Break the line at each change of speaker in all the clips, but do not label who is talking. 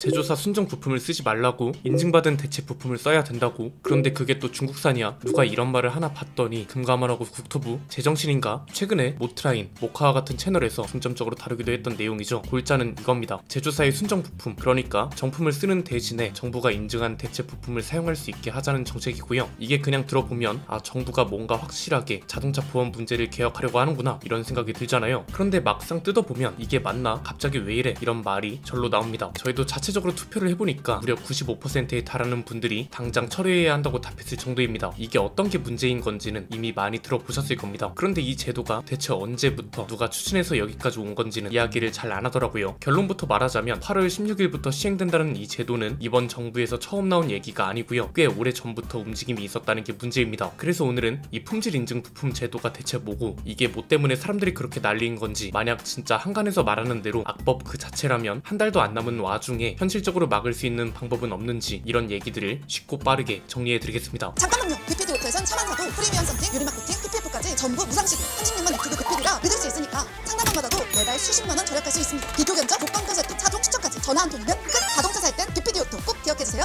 제조사 순정 부품을 쓰지 말라고, 인증받은 대체 부품을 써야 된다고. 그런데 그게 또 중국산이야. 누가 이런 말을 하나 봤더니 금감원하고 국토부, 제정신인가? 최근에 모트라인, 모카와 같은 채널에서 중점적으로 다루기도 했던 내용이죠. 골자는 이겁니다. 제조사의 순정 부품, 그러니까 정품을 쓰는 대신에 정부가 인증한 대체 부품을 사용할 수 있게 하자는 정책이고요. 이게 그냥 들어보면 정부가 뭔가 확실하게 자동차 보험 문제를 개혁하려고 하는구나 이런 생각이 들잖아요. 그런데 막상 뜯어보면 이게 맞나? 갑자기 왜 이래? 이런 말이 절로 나옵니다. 저희도 자체적으로 투표를 해보니까 무려 95%에 달하는 분들이 당장 철회해야 한다고 답했을 정도입니다. 이게 어떤 게 문제인 건지는 이미 많이 들어보셨을 겁니다. 그런데 이 제도가 대체 언제부터 누가 추진해서 여기까지 온 건지는 이야기를 잘 안 하더라고요. 결론부터 말하자면 8월 16일부터 시행된다는 이 제도는 이번 정부에서 처음 나온 얘기가 아니고요. 꽤 오래 전부터 움직임이 있었다는 게 문제입니다. 그래서 오늘은 이 품질 인증 부품 제도가 대체 뭐고, 이게 뭐 때문에 사람들이 그렇게 난리인 건지, 만약 진짜 한간에서 말하는 대로 악법 그 자체라면 한 달도 안 남은 와중에 현실적으로 막을 수 있는 방법은 없는지, 이런 얘기들을 쉽고 빠르게 정리해드리겠습니다.
잠깐만요. 빅피디오토에선 차만사도 프리미엄 썬팅, 유리막 코팅, PPF까지 전부 무상시급 36만 유튜브 빅피디라 믿을 수 있으니까 상담만 받아도 매달 수십만원 절약할 수 있습니다. 비교 견적, 복권권 세트, 차종 추천까지 전화 한 통이면 끝! 자동차 살 땐 빅피디오토 꼭 기억해주세요.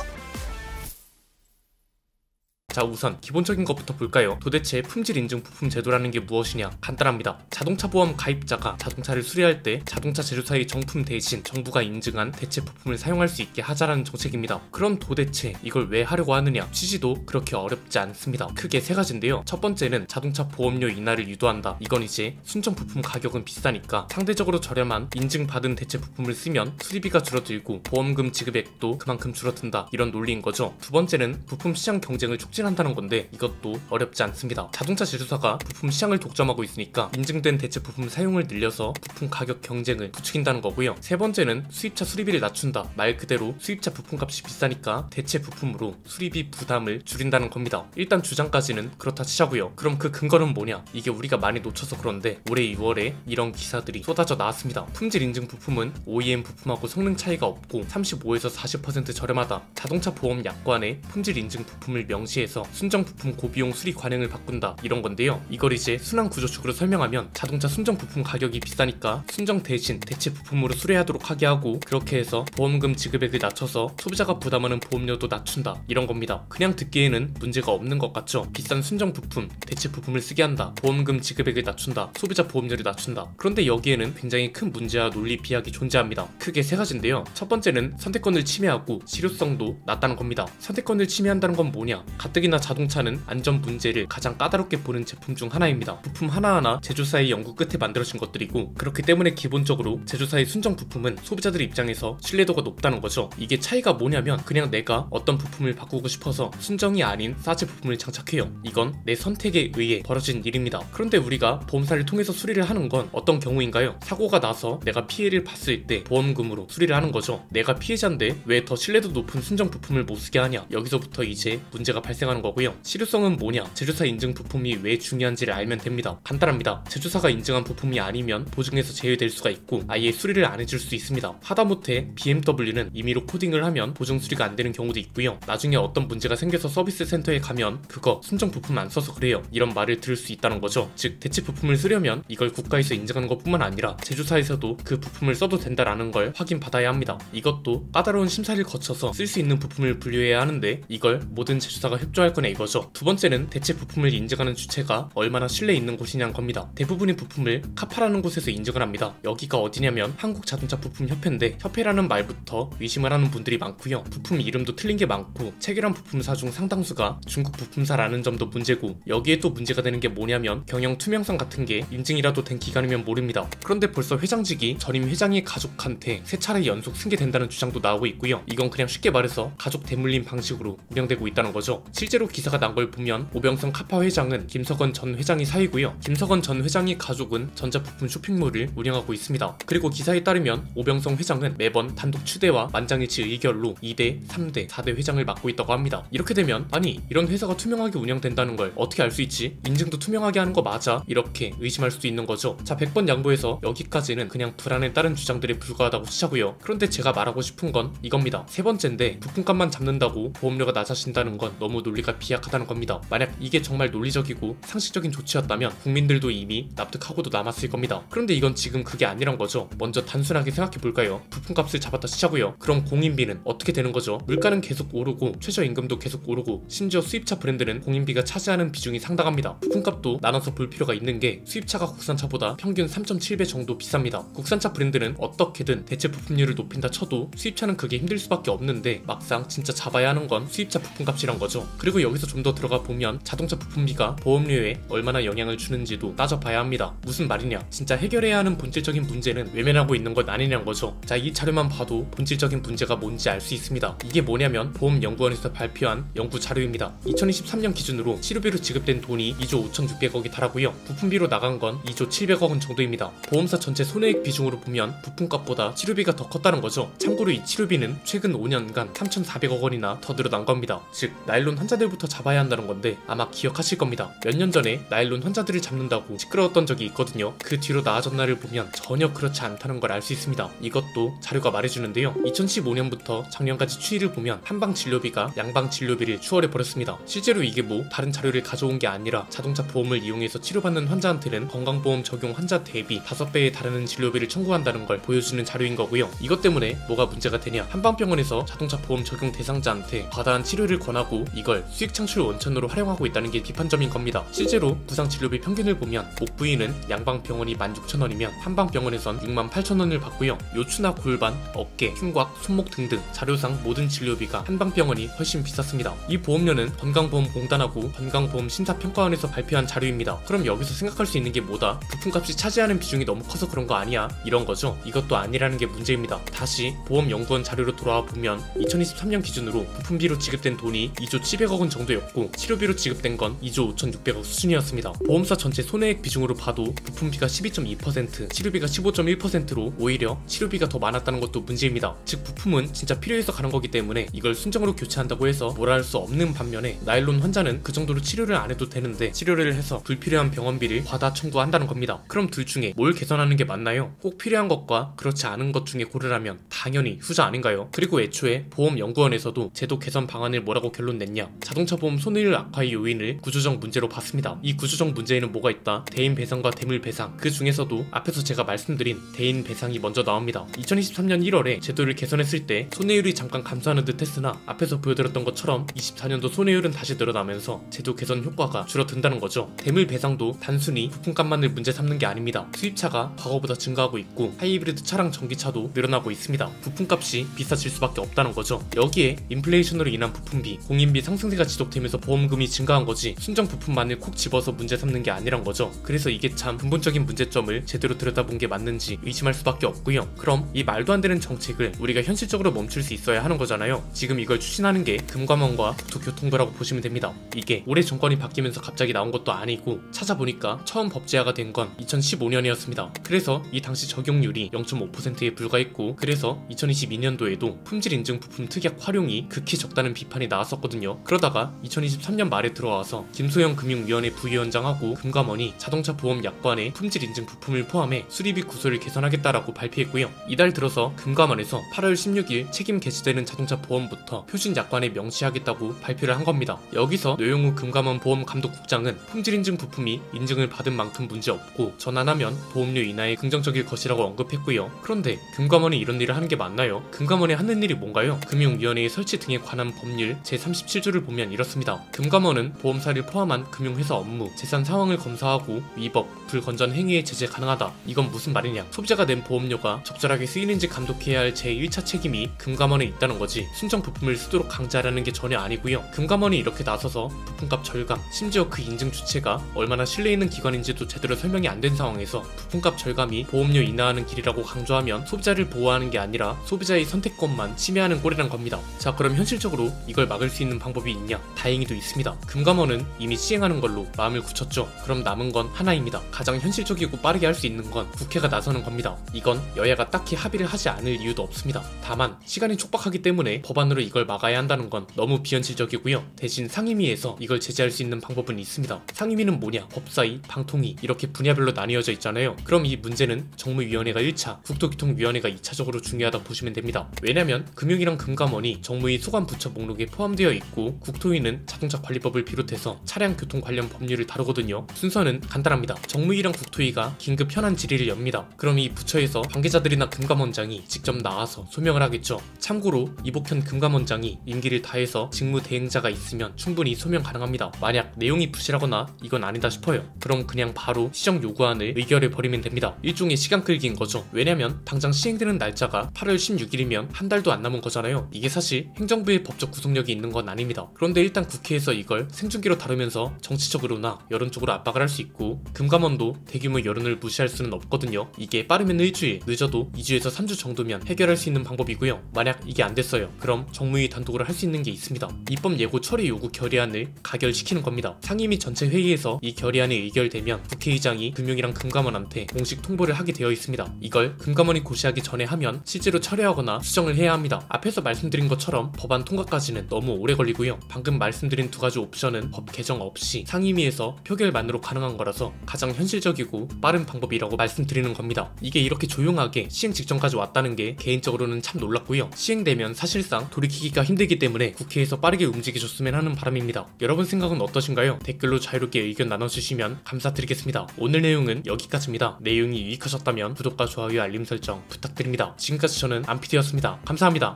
자, 우선 기본적인 것부터 볼까요? 도대체 품질 인증 부품 제도라는 게 무엇이냐? 간단합니다. 자동차 보험 가입자가 자동차를 수리할 때 자동차 제조사의 정품 대신 정부가 인증한 대체 부품을 사용할 수 있게 하자라는 정책입니다. 그럼 도대체 이걸 왜 하려고 하느냐? 취지도 그렇게 어렵지 않습니다. 크게 세 가지인데요. 첫 번째는 자동차 보험료 인하를 유도한다. 이건 이제 순정 부품 가격은 비싸니까 상대적으로 저렴한 인증받은 대체 부품을 쓰면 수리비가 줄어들고 보험금 지급액도 그만큼 줄어든다. 이런 논리인 거죠. 두 번째는 부품 시장 경쟁을 한다는 건데, 이것도 어렵지 않습니다. 자동차 제조사가 부품 시장을 독점하고 있으니까 인증된 대체 부품 사용을 늘려서 부품 가격 경쟁을 부추긴다는 거고요. 세 번째는 수입차 수리비를 낮춘다. 말 그대로 수입차 부품값이 비싸니까 대체 부품으로 수리비 부담을 줄인다는 겁니다. 일단 주장까지는 그렇다 치자고요. 그럼 그 근거는 뭐냐? 이게 우리가 많이 놓쳐서 그런데 올해 2월에 이런 기사들이 쏟아져 나왔습니다. 품질 인증 부품은 OEM 부품하고 성능 차이가 없고 35에서 40% 저렴하다. 자동차 보험 약관에 품질 인증 부품을 명시해서 순정 부품 고비용 수리 관행을 바꾼다, 이런 건데요. 이걸 이제 순환 구조축으로 설명하면 자동차 순정 부품 가격이 비싸니까 순정 대신 대체 부품으로 수리하도록 하게 하고, 그렇게 해서 보험금 지급액을 낮춰서 소비자가 부담하는 보험료도 낮춘다, 이런 겁니다. 그냥 듣기에는 문제가 없는 것 같죠? 비싼 순정 부품, 대체 부품을 쓰게 한다, 보험금 지급액을 낮춘다, 소비자 보험료를 낮춘다. 그런데 여기에는 굉장히 큰 문제와 논리 비약이 존재합니다. 크게 세 가지인데요. 첫 번째는 선택권을 침해하고 실효성도 낮다는 겁니다. 선택권을 침해한다는 건 뭐냐? 가뜩이나 자동차는 안전 문제를 가장 까다롭게 보는 제품 중 하나입니다. 부품 하나하나 제조사의 연구 끝에 만들어진 것들이고, 그렇기 때문에 기본적으로 제조사의 순정 부품은 소비자들 입장에서 신뢰도가 높다는 거죠. 이게 차이가 뭐냐면, 그냥 내가 어떤 부품을 바꾸고 싶어서 순정이 아닌 싸제 부품을 장착해요. 이건 내 선택에 의해 벌어진 일입니다. 그런데 우리가 보험사를 통해서 수리를 하는 건 어떤 경우인가요? 사고가 나서 내가 피해를 봤을 때 보험금으로 수리를 하는 거죠. 내가 피해자인데 왜 더 신뢰도 높은 순정 부품을 못 쓰게 하냐? 여기서부터 이제 문제가 발생하는 거고요. 실효성은 뭐냐? 제조사 인증 부품이 왜 중요한지를 알면 됩니다. 간단합니다. 제조사가 인증한 부품이 아니면 보증에서 제외될 수가 있고 아예 수리를 안 해줄 수 있습니다. 하다못해 BMW는 임의로 코딩을 하면 보증 수리가 안 되는 경우도 있고요. 나중에 어떤 문제가 생겨서 서비스 센터에 가면 그거 순정 부품 안 써서 그래요, 이런 말을 들을 수 있다는 거죠. 즉 대체 부품을 쓰려면 이걸 국가에서 인증하는 것뿐만 아니라 제조사에서도 그 부품을 써도 된다라는 걸 확인받아야 합니다. 이것도 까다로운 심사를 거쳐서 쓸 수 있는 부품을 분류해야 하는데, 이걸 모든 제조사가 협조할 거냐 이거죠. 두 번째는 대체 부품을 인증하는 주체가 얼마나 신뢰 있는 곳이냐는 겁니다. 대부분의 부품을 카파라는 곳에서 인증을 합니다. 여기가 어디냐면 한국자동차부품협회인데, 협회라는 말부터 의심을 하는 분들이 많고요. 부품 이름도 틀린 게 많고 체결한 부품사 중 상당수가 중국 부품사라는 점도 문제고, 여기에 또 문제가 되는 게 뭐냐면 경영 투명성 같은 게 인증이라도 된 기간이면 모릅니다. 그런데 벌써 회장직이 전임 회장의 가족한테 3차례 연속 승계된다는 주장도 나오고 있고요. 이건 그냥 쉽게 말해서 가족 대물림 방식으로 운영되고 있다는 거죠. 실제로 기사가 난 걸 보면 오병성 카파 회장은 김석원 전 회장이 사위고요. 김석원 전 회장의 가족은 전자부품 쇼핑몰을 운영하고 있습니다. 그리고 기사에 따르면 오병성 회장은 매번 단독 추대와 만장일치 의결로 2대, 3대, 4대 회장을 맡고 있다고 합니다. 이렇게 되면 아니 이런 회사가 투명하게 운영된다는 걸 어떻게 알 수 있지? 인증도 투명하게 하는 거 맞아? 이렇게 의심할 수도 있는 거죠. 자, 100번 양보해서 여기까지는 그냥 불안에 따른 주장들에 불과하다고 치자고요. 그런데 제가 말하고 싶은 건 이겁니다. 세 번째인데, 부품값만 잡는다고 보험료가 낮아진다는 건 너무 논리가 논리가 비약하다는 겁니다. 만약 이게 정말 논리적이고 상식적인 조치였다면 국민들도 이미 납득하고도 남았을 겁니다. 그런데 이건 지금 그게 아니란 거죠. 먼저 단순하게 생각해볼까요? 부품값을 잡았다 치자고요. 그럼 공인비는 어떻게 되는 거죠? 물가는 계속 오르고 최저임금도 계속 오르고 심지어 수입차 브랜드는 공인비가 차지하는 비중이 상당합니다. 부품값도 나눠서 볼 필요가 있는 게 수입차가 국산차보다 평균 3.7배 정도 비쌉니다. 국산차 브랜드는 어떻게든 대체 부품률을 높인다 쳐도 수입차는 그게 힘들 수밖에 없는데 막상 진짜 잡아야 하는 건 수입차 부품값이란 거죠. 그리고 여기서 좀 더 들어가 보면 자동차 부품비가 보험료에 얼마나 영향을 주는지도 따져봐야 합니다. 무슨 말이냐? 진짜 해결해야 하는 본질적인 문제는 외면하고 있는 것 아니냐는 거죠. 자, 이 자료만 봐도 본질적인 문제가 뭔지 알 수 있습니다. 이게 뭐냐면 보험연구원에서 발표한 연구 자료입니다. 2023년 기준으로 치료비로 지급된 돈이 2조 5,600억이 달하고요. 부품비로 나간 건 2조 700억 원 정도입니다. 보험사 전체 손해액 비중으로 보면 부품값보다 치료비가 더 컸다는 거죠. 참고로 이 치료비는 최근 5년간 3,400억 원이나 더 늘어난 겁니다. 즉 나일론 환자들부터 잡아야 한다는 건데 아마 기억하실 겁니다. 몇 년 전에 나일론 환자들을 잡는다고 시끄러웠던 적이 있거든요. 그 뒤로 나아졌나를 보면 전혀 그렇지 않다는 걸 알 수 있습니다. 이것도 자료가 말해주는데요. 2015년부터 작년까지 추이를 보면 한방 진료비가 양방 진료비를 추월해 버렸습니다. 실제로 이게 뭐 다른 자료를 가져온 게 아니라 자동차 보험을 이용해서 치료받는 환자한테는 건강보험 적용 환자 대비 5배에 달하는 진료비를 청구한다는 걸 보여주는 자료인 거고요. 이것 때문에 뭐가 문제가 되냐? 한방병원에서 자동차 보험 적용 대상자한테 과다한 치료를 권하고 이걸 수익 창출 원천으로 활용하고 있다는 게 비판점인 겁니다. 실제로 부상 진료비 평균을 보면 목 부위는 양방병원이 16,000원이면 한방병원에선 68,000원을 받고요. 요추나 골반, 어깨, 흉곽, 손목 등등 자료상 모든 진료비가 한방병원이 훨씬 비쌌습니다. 이 보험료는 건강보험공단하고 건강보험심사평가원에서 발표한 자료입니다. 그럼 여기서 생각할 수 있는 게 뭐다? 부품값이 차지하는 비중이 너무 커서 그런 거 아니야? 이런 거죠. 이것도 아니라는 게 문제입니다. 다시 보험연구원 자료로 돌아와 보면 2023년 기준으로 부품비로 지급된 돈이 2조 700억 원 정도였고 치료비로 지급된 건 2조 5,600억 수준이었습니다. 보험사 전체 손해액 비중으로 봐도 부품비가 12.2%, 치료비가 15.1%로 오히려 치료비가 더 많았다는 것도 문제입니다. 즉 부품은 진짜 필요해서 가는 거기 때문에 이걸 순정으로 교체한다고 해서 뭐라 할 수 없는 반면에 나일론 환자는 그 정도로 치료를 안 해도 되는데 치료를 해서 불필요한 병원비를 과다 청구한다는 겁니다. 그럼 둘 중에 뭘 개선하는 게 맞나요? 꼭 필요한 것과 그렇지 않은 것 중에 고르라면 당연히 후자 아닌가요? 그리고 애초에 보험연구원에서도 제도 개선 방안을 뭐라고 결론 냈냐? 자동차 보험 손해율 악화의 요인을 구조적 문제로 봤습니다. 이 구조적 문제에는 뭐가 있다? 대인 배상과 대물 배상. 그 중에서도 앞에서 제가 말씀드린 대인 배상이 먼저 나옵니다. 2023년 1월에 제도를 개선했을 때 손해율이 잠깐 감소하는 듯 했으나 앞에서 보여드렸던 것처럼 24년도 손해율은 다시 늘어나면서 제도 개선 효과가 줄어든다는 거죠. 대물 배상도 단순히 부품값만을 문제 삼는 게 아닙니다. 수입차가 과거보다 증가하고 있고 하이브리드 차랑 전기차도 늘어나고 있습니다. 부품값이 비싸질 수밖에 없다는 거죠. 여기에 인플레이션으로 인한 부품비, 공인비 상승세가 지속되면서 보험금이 증가한 거지 순정 부품만을 콕 집어서 문제 삼는 게 아니란 거죠. 그래서 이게 참 근본적인 문제점을 제대로 들여다본 게 맞는지 의심할 수밖에 없고요. 그럼 이 말도 안 되는 정책을 우리가 현실적으로 멈출 수 있어야 하는 거잖아요. 지금 이걸 추진하는 게 금감원과 국토교통부라고 보시면 됩니다. 이게 올해 정권이 바뀌면서 갑자기 나온 것도 아니고 찾아보니까 처음 법제화가 된 건 2015년이었습니다. 그래서 이 당시 적용률이 0.5%에 불과했고 그래서 2022년도에도 품질 인증 부품 특약 활용이 극히 적다는 비판이 나왔었거든요. 그러다가 2023년 말에 들어와서 김소영 금융위원회 부위원장하고 금감원이 자동차 보험 약관에 품질 인증 부품을 포함해 수리비 구조를 개선하겠다라고 발표했고요. 이달 들어서 금감원에서 8월 16일 책임 개시되는 자동차 보험부터 표준 약관에 명시하겠다고 발표를 한 겁니다. 여기서 노영우 금감원 보험감독국장은 품질 인증 부품이 인증을 받은 만큼 문제없고 전환하면 보험료 인하에 긍정적일 것이라고 언급했고요. 그런데 금감원이 이런 일을 하는 게 맞나요? 금감원이 하는 일이 뭔가요? 금융위원회의 설치 등에 관한 법률 제37조를 보면 이렇습니다. 금감원은 보험사를 포함한 금융회사 업무, 재산 상황을 검사하고 위법, 불건전 행위에 제재 가능하다. 이건 무슨 말이냐? 소비자가 낸 보험료가 적절하게 쓰이는지 감독해야 할 제1차 책임이 금감원에 있다는 거지 순정 부품을 쓰도록 강제하라는 게 전혀 아니고요. 금감원이 이렇게 나서서 부품값 절감, 심지어 그 인증 주체가 얼마나 신뢰 있는 기관인지도 제대로 설명이 안 된 상황에서 부품값 절감이 보험료 인하하는 길이라고 강조하면 소비자를 보호하는 게 아니라 소비자의 선택권만 침해하는 꼴이란 겁니다. 자, 그럼 현실적으로 이걸 막을 수 있는 방법이 있냐? 다행히도 있습니다. 금감원은 이미 시행하는 걸로 마음을 굳혔죠. 그럼 남은 건 하나입니다. 가장 현실적이고 빠르게 할 수 있는 건 국회가 나서는 겁니다. 이건 여야가 딱히 합의를 하지 않을 이유도 없습니다. 다만 시간이 촉박하기 때문에 법안으로 이걸 막아야 한다는 건 너무 비현실적이고요. 대신 상임위에서 이걸 제재할 수 있는 방법은 있습니다. 상임위는 뭐냐? 법사위, 방통위 이렇게 분야별로 나뉘어져 있잖아요. 그럼 이 문제는 정무위원회가 1차, 국토교통위원회가 2차적으로 중요하다고 보시면 됩니다. 왜냐면 금융이랑 금감원이 정무위 소관 부처 목록에 포함되어 있고 국토위는 자동차 관리법을 비롯해서 차량 교통 관련 법률을 다루거든요. 순서는 간단합니다. 정무위랑 국토위가 긴급 현안 질의를 엽니다. 그럼 이 부처에서 관계자들이나 금감원장이 직접 나와서 소명을 하겠죠. 참고로 이복현 금감원장이 임기를 다해서 직무 대행자가 있으면 충분히 소명 가능합니다. 만약 내용이 부실하거나 이건 아니다 싶어요. 그럼 그냥 바로 시정 요구안을 의결해 버리면 됩니다. 일종의 시간 끌기인 거죠. 왜냐면 당장 시행되는 날짜가 8월 16일이면 한 달도 안 남은 거잖아요. 이게 사실 행정부의 법적 구속력이 있는 건 아닙니다. 그런데 일단 국회에서 이걸 생중계로 다루면서 정치적으로나 여론적으로 압박을 할 수 있고, 금감원도 대규모 여론을 무시할 수는 없거든요. 이게 빠르면 일주일, 늦어도 2주에서 3주 정도면 해결할 수 있는 방법이고요. 만약 이게 안 됐어요. 그럼 정무위 단독으로 할 수 있는 게 있습니다. 입법 예고 처리 요구 결의안을 가결시키는 겁니다. 상임 및 전체 회의에서 이 결의안이 의결되면 국회의장이 금융이랑 금감원한테 공식 통보를 하게 되어 있습니다. 이걸 금감원이 고시하기 전에 하면 실제로 철회하거나 수정을 해야 합니다. 앞에서 말씀드린 것처럼 법안 통과까지는 너무 오래 걸리고요. 방금 말씀드린 두 가지 옵션은 법 개정 없이 상임위에서 표결만으로 가능한 거라서 가장 현실적이고 빠른 방법이라고 말씀드리는 겁니다. 이게 이렇게 조용하게 시행 직전까지 왔다는 게 개인적으로는 참 놀랍고요. 시행되면 사실상 돌이키기가 힘들기 때문에 국회에서 빠르게 움직여줬으면 하는 바람입니다. 여러분 생각은 어떠신가요? 댓글로 자유롭게 의견 나눠주시면 감사드리겠습니다. 오늘 내용은 여기까지입니다. 내용이 유익하셨다면 구독과 좋아요, 알림 설정 부탁드립니다. 지금까지 저는 안피디였습니다. 감사합니다.